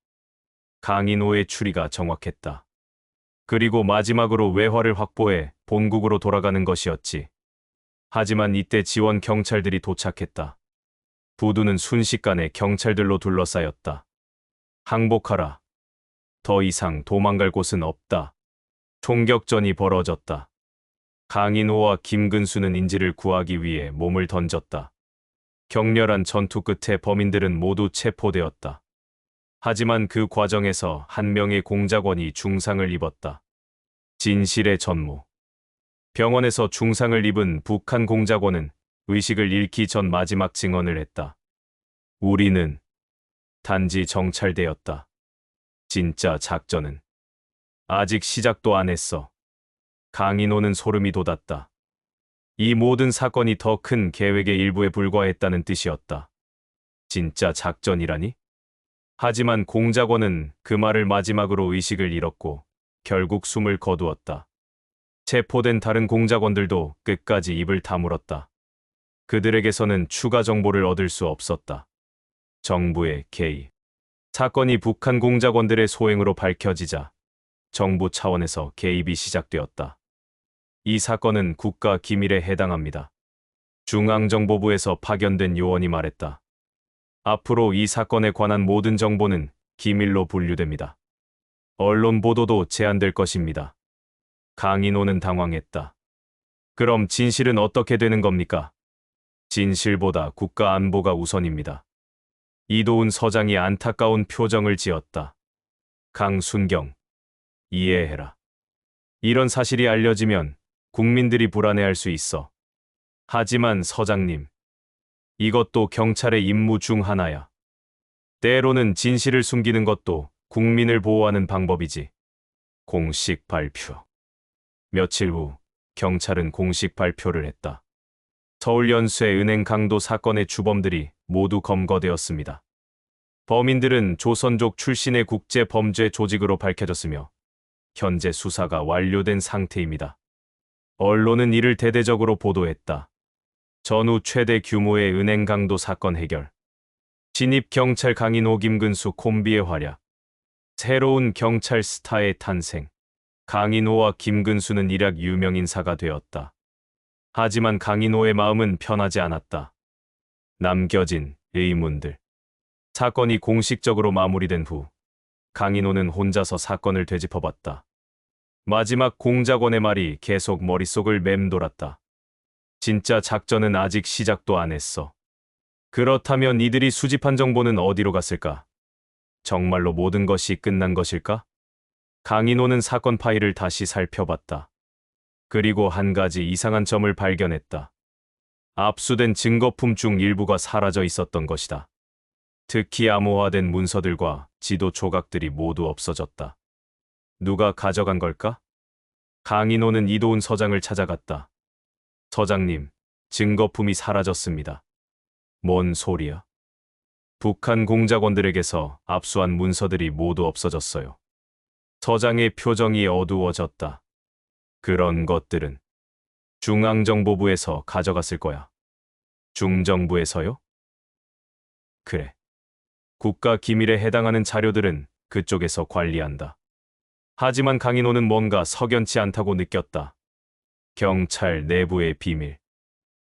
강인호의 추리가 정확했다. 그리고 마지막으로 외화를 확보해 본국으로 돌아가는 것이었지. 하지만 이때 지원 경찰들이 도착했다. 부두는 순식간에 경찰들로 둘러싸였다. 항복하라. 더 이상 도망갈 곳은 없다. 총격전이 벌어졌다. 강인호와 김근수는 인지를 구하기 위해 몸을 던졌다. 격렬한 전투 끝에 범인들은 모두 체포되었다. 하지만 그 과정에서 한 명의 공작원이 중상을 입었다. 진실의 전무. 병원에서 중상을 입은 북한 공작원은 의식을 잃기 전 마지막 증언을 했다. 우리는 단지 정찰대였다. 진짜 작전은 아직 시작도 안 했어. 강인호는 소름이 돋았다. 이 모든 사건이 더 큰 계획의 일부에 불과했다는 뜻이었다. 진짜 작전이라니? 하지만 공작원은 그 말을 마지막으로 의식을 잃었고 결국 숨을 거두었다. 체포된 다른 공작원들도 끝까지 입을 다물었다. 그들에게서는 추가 정보를 얻을 수 없었다. 정부의 개입. 사건이 북한 공작원들의 소행으로 밝혀지자 정부 차원에서 개입이 시작되었다. 이 사건은 국가 기밀에 해당합니다. 중앙정보부에서 파견된 요원이 말했다. 앞으로 이 사건에 관한 모든 정보는 기밀로 분류됩니다. 언론 보도도 제한될 것입니다. 강인호는 당황했다. 그럼 진실은 어떻게 되는 겁니까? 진실보다 국가 안보가 우선입니다. 이도훈 서장이 안타까운 표정을 지었다. 강순경, 이해해라. 이런 사실이 알려지면 국민들이 불안해할 수 있어. 하지만 서장님, 이것도 경찰의 임무 중 하나야. 때로는 진실을 숨기는 것도 국민을 보호하는 방법이지. 공식 발표. 며칠 후 경찰은 공식 발표를 했다. 서울 연수의 은행 강도 사건의 주범들이 모두 검거되었습니다. 범인들은 조선족 출신의 국제 범죄 조직으로 밝혀졌으며 현재 수사가 완료된 상태입니다. 언론은 이를 대대적으로 보도했다. 전후 최대 규모의 은행 강도 사건 해결. 신입 경찰 강인호 김근수 콤비의 활약. 새로운 경찰 스타의 탄생. 강인호와 김근수는 일약 유명인사가 되었다. 하지만 강인호의 마음은 편하지 않았다. 남겨진 의문들. 사건이 공식적으로 마무리된 후 강인호는 혼자서 사건을 되짚어봤다. 마지막 공작원의 말이 계속 머릿속을 맴돌았다. 진짜 작전은 아직 시작도 안 했어. 그렇다면 이들이 수집한 정보는 어디로 갔을까? 정말로 모든 것이 끝난 것일까? 강인호는 사건 파일을 다시 살펴봤다. 그리고 한 가지 이상한 점을 발견했다. 압수된 증거품 중 일부가 사라져 있었던 것이다. 특히 암호화된 문서들과 지도 조각들이 모두 없어졌다. 누가 가져간 걸까? 강인호는 이도훈 서장을 찾아갔다. 서장님, 증거품이 사라졌습니다. 뭔 소리야? 북한 공작원들에게서 압수한 문서들이 모두 없어졌어요. 서장의 표정이 어두워졌다. 그런 것들은 중앙정보부에서 가져갔을 거야. 중정부에서요? 그래. 국가 기밀에 해당하는 자료들은 그쪽에서 관리한다. 하지만 강인호는 뭔가 석연치 않다고 느꼈다. 경찰 내부의 비밀.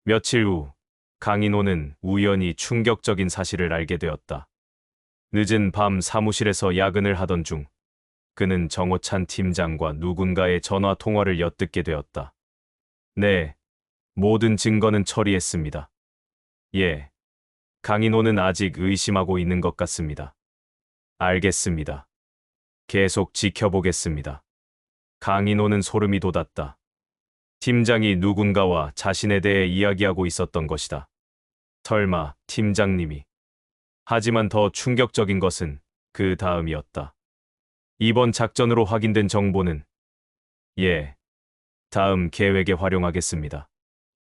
며칠 후 강인호는 우연히 충격적인 사실을 알게 되었다. 늦은 밤 사무실에서 야근을 하던 중 그는 정호찬 팀장과 누군가의 전화 통화를 엿듣게 되었다. 네, 모든 증거는 처리했습니다. 예, 강인호는 아직 의심하고 있는 것 같습니다. 알겠습니다. 계속 지켜보겠습니다. 강인호는 소름이 돋았다. 팀장이 누군가와 자신에 대해 이야기하고 있었던 것이다. 설마 팀장님이. 하지만 더 충격적인 것은 그 다음이었다. 이번 작전으로 확인된 정보는 예, 다음 계획에 활용하겠습니다.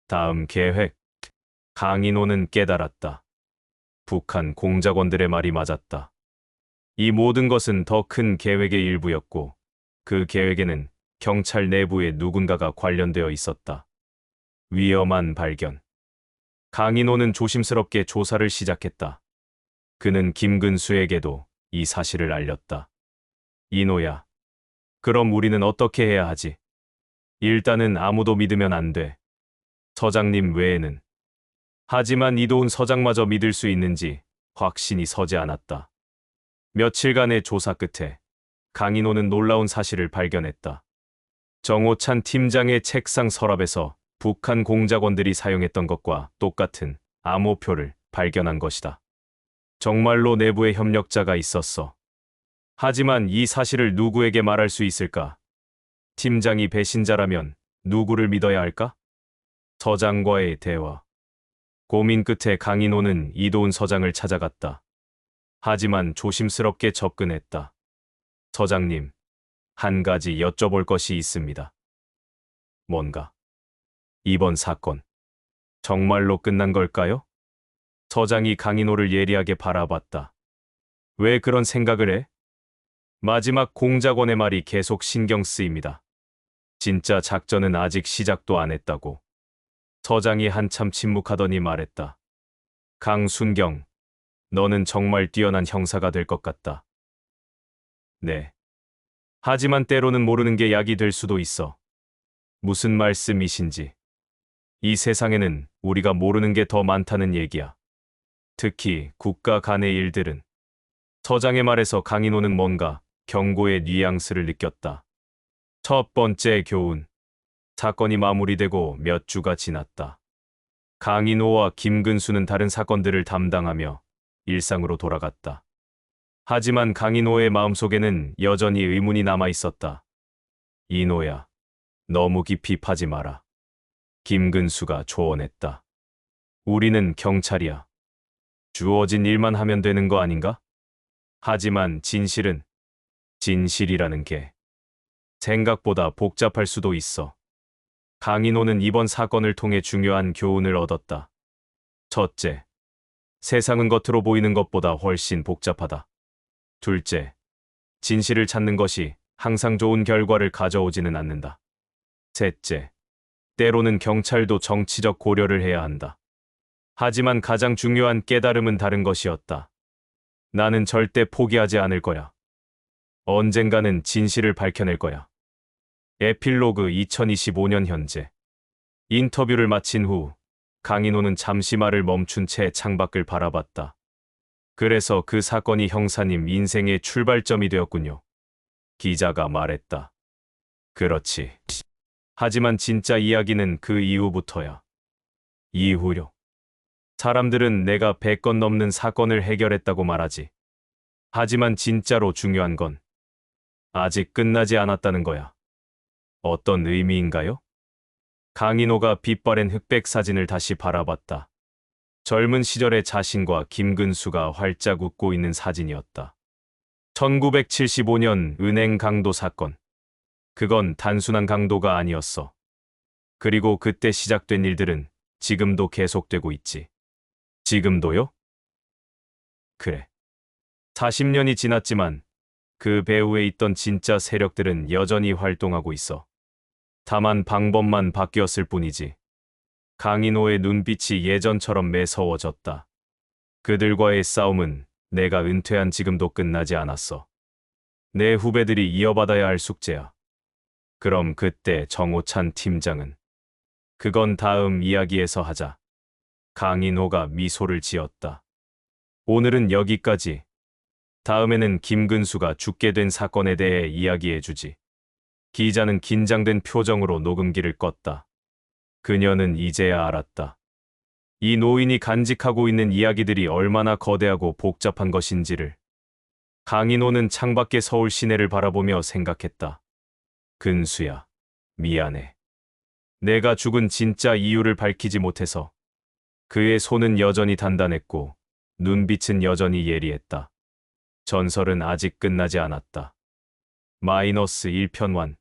다음 계획. 강인호는 깨달았다. 북한 공작원들의 말이 맞았다. 이 모든 것은 더 큰 계획의 일부였고 그 계획에는 경찰 내부에 누군가가 관련되어 있었다. 위험한 발견. 강인호는 조심스럽게 조사를 시작했다. 그는 김근수에게도 이 사실을 알렸다. 이노야, 그럼 우리는 어떻게 해야 하지? 일단은 아무도 믿으면 안 돼. 서장님 외에는. 하지만 이도훈 서장마저 믿을 수 있는지 확신이 서지 않았다. 며칠간의 조사 끝에 강인호는 놀라운 사실을 발견했다. 정호찬 팀장의 책상 서랍에서 북한 공작원들이 사용했던 것과 똑같은 암호표를 발견한 것이다. 정말로 내부에 협력자가 있었어. 하지만 이 사실을 누구에게 말할 수 있을까? 팀장이 배신자라면 누구를 믿어야 할까? 서장과의 대화. 고민 끝에 강인호는 이도훈 서장을 찾아갔다. 하지만 조심스럽게 접근했다. 서장님, 한 가지 여쭤볼 것이 있습니다. 뭔가? 이번 사건, 정말로 끝난 걸까요? 서장이 강인호를 예리하게 바라봤다. 왜 그런 생각을 해? 마지막 공작원의 말이 계속 신경 쓰입니다. 진짜 작전은 아직 시작도 안 했다고. 서장이 한참 침묵하더니 말했다. 강순경, 너는 정말 뛰어난 형사가 될 것 같다. 네. 하지만 때로는 모르는 게 약이 될 수도 있어. 무슨 말씀이신지. 이 세상에는 우리가 모르는 게 더 많다는 얘기야. 특히 국가 간의 일들은. 서장의 말에서 강인호는 뭔가 경고의 뉘앙스를 느꼈다. 첫 번째 교훈. 사건이 마무리되고 몇 주가 지났다. 강인호와 김근수는 다른 사건들을 담당하며 일상으로 돌아갔다. 하지만 강인호의 마음속에는 여전히 의문이 남아 있었다. 이노야, 너무 깊이 파지 마라. 김근수가 조언했다. 우리는 경찰이야. 주어진 일만 하면 되는 거 아닌가? 하지만 진실이라는 게 생각보다 복잡할 수도 있어. 강인호는 이번 사건을 통해 중요한 교훈을 얻었다. 첫째, 세상은 겉으로 보이는 것보다 훨씬 복잡하다. 둘째, 진실을 찾는 것이 항상 좋은 결과를 가져오지는 않는다. 셋째, 때로는 경찰도 정치적 고려를 해야 한다. 하지만 가장 중요한 깨달음은 다른 것이었다. 나는 절대 포기하지 않을 거야. 언젠가는 진실을 밝혀낼 거야. 에필로그 2025년 현재. 인터뷰를 마친 후 강인호는 잠시 말을 멈춘 채 창밖을 바라봤다. 그래서 그 사건이 형사님 인생의 출발점이 되었군요. 기자가 말했다. 그렇지. 하지만 진짜 이야기는 그 이후부터야. 이후요. 사람들은 내가 100건 넘는 사건을 해결했다고 말하지. 하지만 진짜로 중요한 건 아직 끝나지 않았다는 거야. 어떤 의미인가요? 강인호가 빛바랜 흑백 사진을 다시 바라봤다. 젊은 시절의 자신과 김근수가 활짝 웃고 있는 사진이었다. 1975년 은행 강도 사건. 그건 단순한 강도가 아니었어. 그리고 그때 시작된 일들은 지금도 계속되고 있지. 지금도요? 그래. 40년이 지났지만 그 배후에 있던 진짜 세력들은 여전히 활동하고 있어. 다만 방법만 바뀌었을 뿐이지. 강인호의 눈빛이 예전처럼 매서워졌다. 그들과의 싸움은 내가 은퇴한 지금도 끝나지 않았어. 내 후배들이 이어받아야 할 숙제야. 그럼 그때 정호찬 팀장은 그건 다음 이야기에서 하자. 강인호가 미소를 지었다. 오늘은 여기까지. 다음에는 김근수가 죽게 된 사건에 대해 이야기해주지. 기자는 긴장된 표정으로 녹음기를 껐다. 그녀는 이제야 알았다. 이 노인이 간직하고 있는 이야기들이 얼마나 거대하고 복잡한 것인지를. 강인호는 창밖의 서울 시내를 바라보며 생각했다. 근수야, 미안해. 내가 죽은 진짜 이유를 밝히지 못해서. 그의 손은 여전히 단단했고 눈빛은 여전히 예리했다. 전설은 아직 끝나지 않았다. -1편 완.